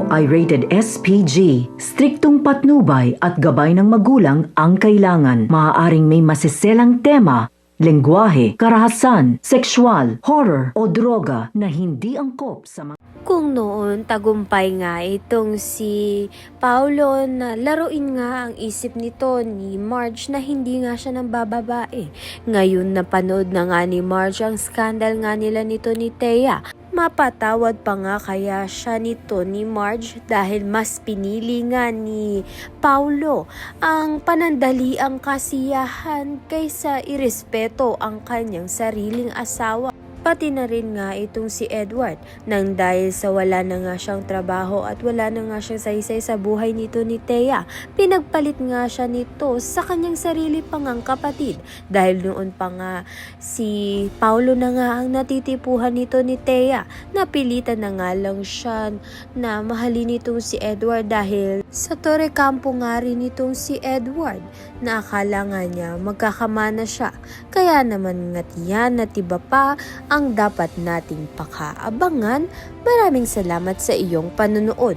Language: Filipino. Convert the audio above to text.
ito ay rated SPG. Striktong patnubay at gabay ng magulang ang kailangan. Maaaring may masiselang tema, lengguwahe, karahasan, sexual, horror o droga na hindi angkop sa mga... Kung noon tagumpay nga itong si Paulo na laruin nga ang isip nito ni Marge na hindi nga siya nang bababae. Ngayon napanood na nga ni Marge ang skandal nga nila nito ni Thea. Mapatawad pa nga kaya siya nito ni Marge dahil mas pinili nga ni Paulo ang panandaliang kasiyahan kaysa irespeto ang kanyang sariling asawa. Pati na rin nga itong si Edward nang dahil sa wala na nga siyang trabaho at wala na nga siyang saysay sa buhay nito ni Thea. Pinagpalit nga siya nito sa kanyang sarili pang ang kapatid dahil noon pa nga si Paulo na nga ang natitipuhan nito ni Thea. Napilitan na nga lang siya na mahalin itong si Edward dahil sa Torre Campo nga rin itong si Edward na akala nga niya magkakamana siya. Kaya naman nga tiyan at iba pa ang dapat nating pakaabangan. Maraming salamat sa iyong panonood.